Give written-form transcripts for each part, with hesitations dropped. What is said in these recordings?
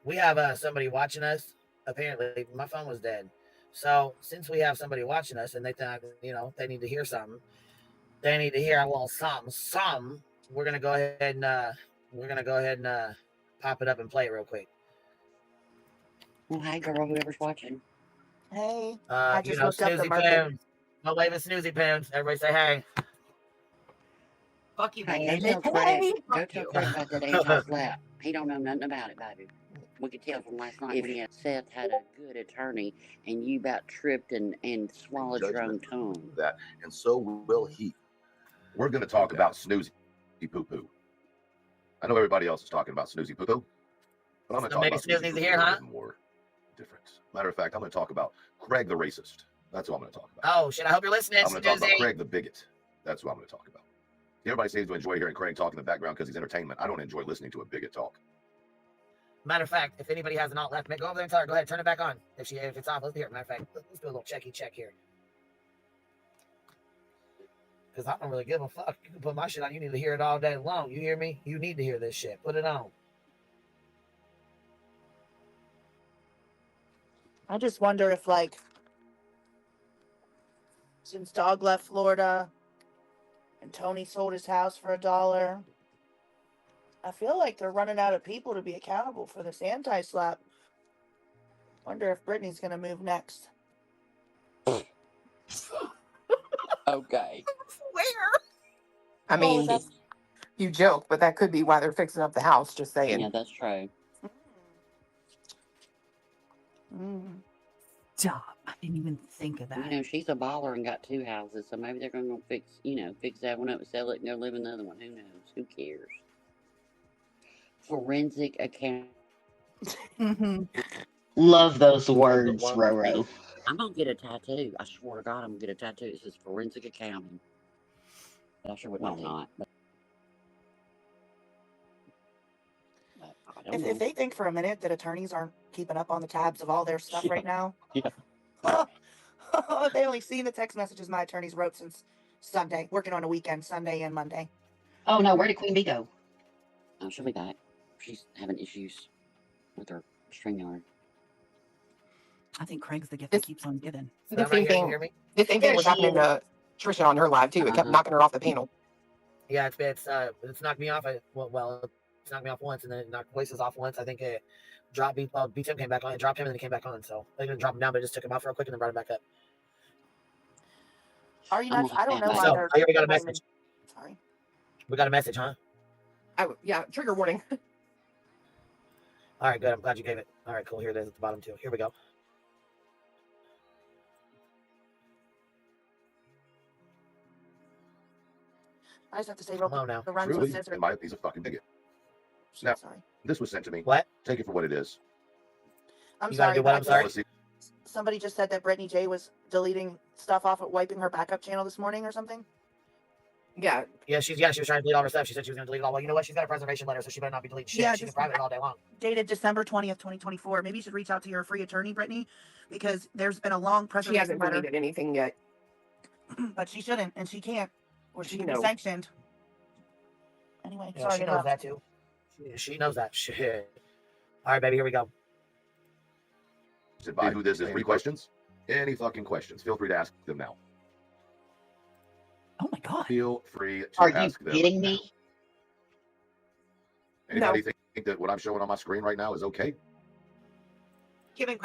We have somebody watching us. Apparently, my phone was dead. So since we have somebody watching us, and they think they need to hear something, they need to hear a little something. We're gonna go ahead and pop it up and play it real quick. Well, hey, girl, whoever's watching. Hey, I just looked up the Snoozy market. Poons. No waving Snoozy Poons. Everybody say hey. Fuck you, Hey, baby. go tell Craig. Hey, Go fuck tell you. Craig about that anti-slap. He don't know nothing about it, baby. We could tell from last night when Seth had a good attorney and you about tripped and swallowed your own tongue. That, and so will he. We're going to talk about Snoozy Poo Poo. I know everybody else is talking about Snoozy Poo Poo, but I'm going to talk about Snoozy Poo Poo a little more different. Matter of fact, I'm going to talk about Craig the racist. That's what I'm going to talk about. Oh shit! I hope you're listening. I'm going to talk about Craig the bigot. That's what I'm going to talk about. Everybody seems to enjoy hearing Craig talk in the background because he's entertainment. I don't enjoy listening to a bigot talk. Matter of fact, if anybody has an alt left, go over there and tell her. Go ahead, turn it back on. If it's off, let's hear it. Matter of fact, let's do a little check here. Because I don't really give a fuck. You can put my shit on. You need to hear it all day long. You hear me? You need to hear this shit. Put it on. I just wonder if, like, since Dog left Florida and Tony sold his house for $1, I feel like they're running out of people to be accountable for this anti-slap. Wonder if Brittany's gonna move next. Okay. Where? I mean, you joke, but that could be why they're fixing up the house. Just saying. Yeah, that's true. Stop. I didn't even think of that. You know, she's a baller and got 2 houses, so maybe they're going to fix that one up and sell it and go live in the other one. Who knows? Who cares? Forensic account. Love those words, Roro. I'm going to get a tattoo. I swear to God, I'm going to get a tattoo. It says forensic accounting. I sure would not. But If they think for a minute that attorneys aren't keeping up on the tabs of all their stuff right now, they only seen the text messages my attorneys wrote since Sunday, working on a weekend, Sunday and Monday. Oh no, where did Queen Bee go? Oh, she'll be back. She's having issues with her StreamYard. I think Craig's the gift that keeps on giving. The same thing was happening to Trisha on her live too. It kept knocking her off the panel. Yeah, it's knocked me off. It's knocked me off once, and then it knocked Voices off once. I think it dropped B Tim came back on. It dropped him, and then it came back on. So they didn't drop him down, but it just took him off real quick and then brought him back up. Are you not? I don't know why so, they're. I hear we got a message. Sorry. We got a message, huh? Yeah, trigger warning. All right, good. I'm glad you gave it. All right, cool. Here it is at the bottom too. Here we go. I just have to say real quick. Now. Truly, in my opinion, he's a fucking bigot. Now, sorry. This was sent to me. What? Take it for what it is. I'm you sorry. Gotta do what? I'm sorry. Somebody just said that Brittany J was deleting stuff off of wiping her backup channel this morning or something. Yeah. She was trying to delete all her stuff. She said she was going to delete it all. Well, you know what? She's got a preservation letter, so she better not be deleting shit. Yeah, she can private it all day long. Dated December 20th, 2024. Maybe you should reach out to your free attorney, Brittany, because there's been a long preservation letter. She hasn't deleted anything yet. But she shouldn't, and she can't, or she can be knows. sanctioned. Anyway, Yeah, sorry. she knows that too. She knows that shit. All right, baby, here we go. Advise who this is. Any questions? Any fucking questions? Feel free to ask them now. Oh my God. Feel free to Are ask you them. kidding now. me? Anybody think that what I'm showing on my screen right now is okay?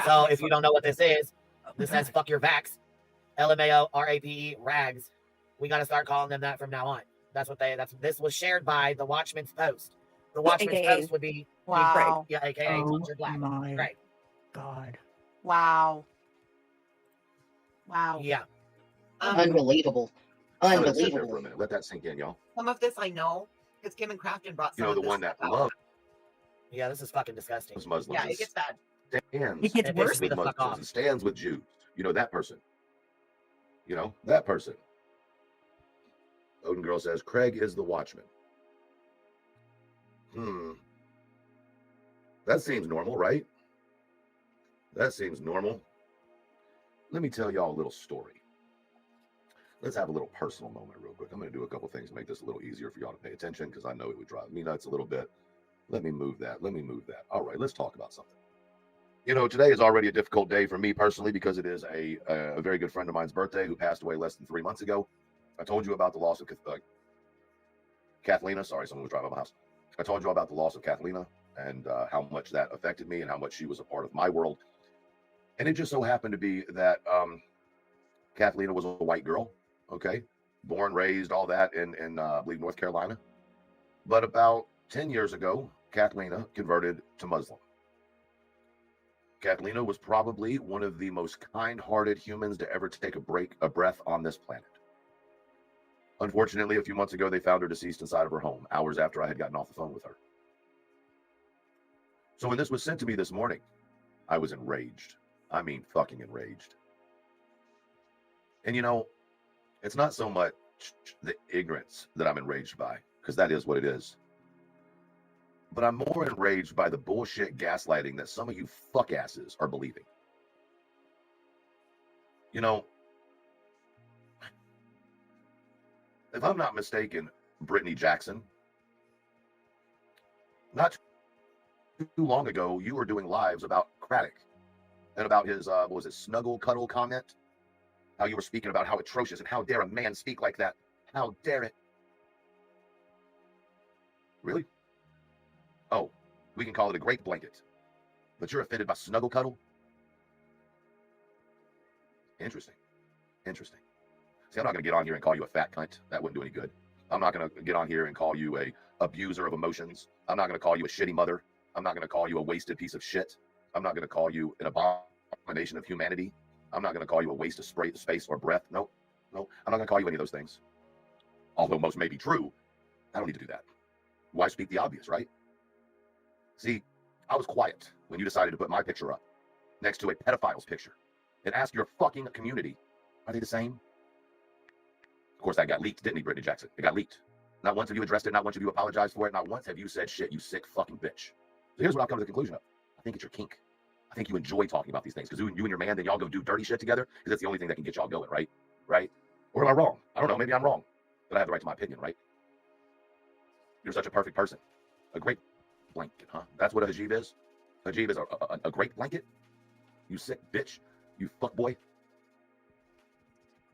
So if you don't know what this is, this says fuck your vax. LMAO, rags. We got to start calling them that from now on. This was shared by the Watchman's post. The Watchman's post would be wow. Yeah, aka Culture Black. My God. Wow. Yeah. Unbelievable. Sit there for a Unbelievable. minute. Let that sink in, y'all. Some of this I know because Kim and Crafton brought some You know, of the this one that stuff out. loves Yeah, this is fucking disgusting. Muslims. Yeah, it gets bad. Stands It gets worse. with Muslims and stands with Jews. You know that person. You know that person. Odin Girl says Craig is the Watchman. That seems normal, right? That seems normal. Let me tell y'all a little story. Let's have a little personal moment real quick. I'm going to do a couple things to make this a little easier for y'all to pay attention because I know it would drive me nuts a little bit. Let me move that. All right, let's talk about something. Today is already a difficult day for me personally because it is a very good friend of mine's birthday who passed away less than 3 months ago. I told you about the loss of Kathlina. Sorry, someone was driving by my house. I told you about the loss of Kathlina and how much that affected me and how much she was a part of my world. And it just so happened to be that Kathlina was a white girl, okay, born, raised, all that in I believe North Carolina. But about 10 years ago, Kathlina converted to Muslim. Kathlina was probably one of the most kind-hearted humans to ever take a breath on this planet. Unfortunately, a few months ago, they found her deceased inside of her home, hours after I had gotten off the phone with her. So when this was sent to me this morning, I was enraged. I mean, fucking enraged. And it's not so much the ignorance that I'm enraged by, because that is what it is. But I'm more enraged by the bullshit gaslighting that some of you fuckasses are believing. If I'm not mistaken, Brittany Jackson, not too long ago, you were doing lives about Craddock and about his, what was it, snuggle cuddle comment? How you were speaking about how atrocious and how dare a man speak like that? How dare it? Really? Oh, we can call it a grape blanket. But you're offended by snuggle cuddle? Interesting. See, I'm not going to get on here and call you a fat cunt. That wouldn't do any good. I'm not going to get on here and call you a abuser of emotions. I'm not going to call you a shitty mother. I'm not going to call you a wasted piece of shit. I'm not going to call you an abomination of humanity. I'm not going to call you a waste of space or breath. No, I'm not going to call you any of those things. Although most may be true, I don't need to do that. Why speak the obvious, right? See, I was quiet when you decided to put my picture up next to a pedophile's picture and ask your fucking community, are they the same? Of course, that got leaked, didn't it, Brittany Jackson? It got leaked. Not once have you addressed it. Not once have you apologized for it. Not once have you said shit, you sick fucking bitch. So here's what I've come to the conclusion of. I think it's your kink. I think you enjoy talking about these things because you and your man, then y'all go do dirty shit together because that's the only thing that can get y'all going, right? Right? Or am I wrong? I don't know. Maybe I'm wrong. But I have the right to my opinion, right? You're such a perfect person. A great blanket, huh? That's what a hijab is? Hijab is a great blanket? You sick bitch. You fuckboy.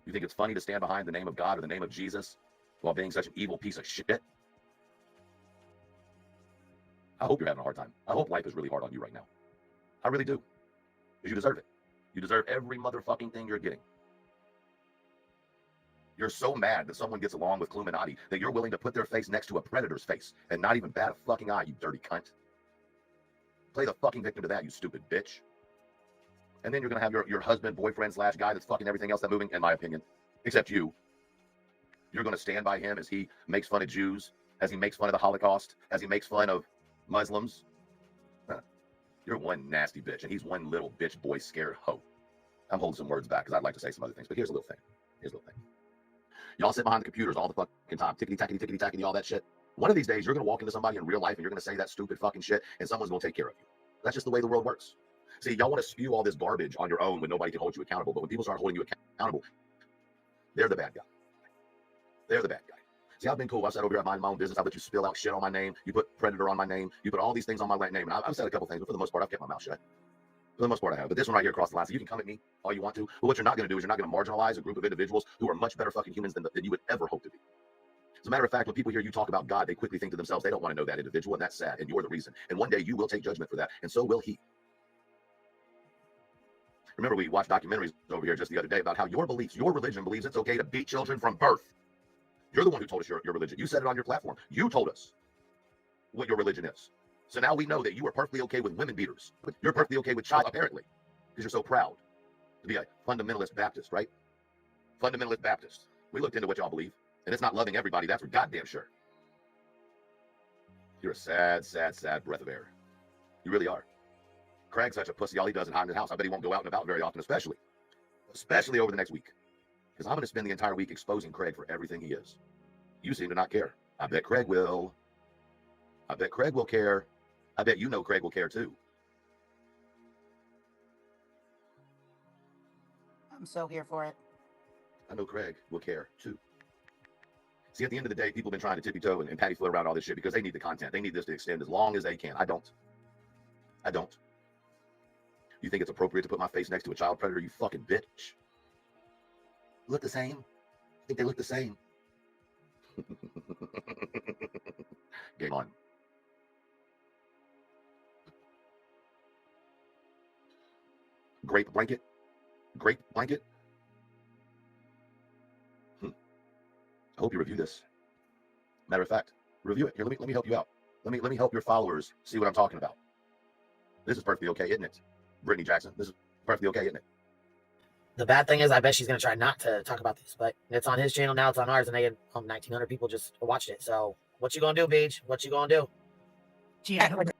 You think it's funny to stand behind the name of God or the name of Jesus while being such an evil piece of shit? I hope you're having a hard time. I hope life is really hard on you right now. I really do. Because you deserve it. You deserve every motherfucking thing you're getting. You're so mad that someone gets along with Illuminati that you're willing to put their face next to a predator's face and not even bat a fucking eye, you dirty cunt. Play the fucking victim to that, you stupid bitch. And then you're going to have your husband, boyfriend, / guy that's fucking everything else that's moving, in my opinion, except you. You're going to stand by him as he makes fun of Jews, as he makes fun of the Holocaust, as he makes fun of Muslims. You're one nasty bitch, and he's one little bitch boy scared hoe. I'm holding some words back because I'd like to say some other things, but here's a little thing. Y'all sit behind the computers all the fucking time, tickety-tackety, all that shit. One of these days, you're going to walk into somebody in real life, and you're going to say that stupid fucking shit, and someone's going to take care of you. That's just the way the world works. See, y'all want to spew all this garbage on your own when nobody can hold you accountable, but when people start holding you accountable, they're the bad guy. See, I've been cool. I sat over here, I mind my own business. I let you spill out shit on my name. You put predator on my name. You put all these things on my name. And I've said a couple things, but for the most part, I've kept my mouth shut. For the most part, I have. But this one right here across the line, so you can come at me all you want to. But what you're not going to do is you're not going to marginalize a group of individuals who are much better fucking humans than you would ever hope to be. As a matter of fact, when people hear you talk about God, they quickly think to themselves, they don't want to know that individual, and that's sad. And you're the reason. And one day you will take judgment for that, and so will he. Remember, we watched documentaries over here just the other day about how your beliefs, your religion believes it's okay to beat children from birth. You're the one who told us your religion. You said it on your platform. You told us what your religion is. So now we know that you are perfectly okay with women beaters. You're perfectly okay with child, apparently, because you're so proud to be a fundamentalist Baptist, right? Fundamentalist Baptist. We looked into what y'all believe, and it's not loving everybody. That's for goddamn sure. You're a sad, sad, sad breath of air. You really are. Craig's such a pussy. All he does is hide in his house. I bet he won't go out and about very often, especially over the next week. Because I'm going to spend the entire week exposing Craig for everything he is. You seem to not care. I bet Craig will. I bet Craig will care. I bet you know Craig will care too. I'm so here for it. I know Craig will care too. See, at the end of the day, people have been trying to tippy toe and patty foot around all this shit because they need the content. They need this to extend as long as they can. I don't. You think it's appropriate to put my face next to a child predator, you fucking bitch? Look the same? Think they look the same? Game on. Grape blanket? I hope you review this. Matter of fact, review it. Here, let me help you out. Let me help your followers see what I'm talking about. This is perfectly okay, isn't it? Brittany Jackson, this is perfectly okay, isn't it? The bad thing is, I bet she's going to try not to talk about this, but it's on his channel now. It's on ours, and they had 1,900 people just watched it. So what you going to do, Beach? What you going to do? Gee, I hope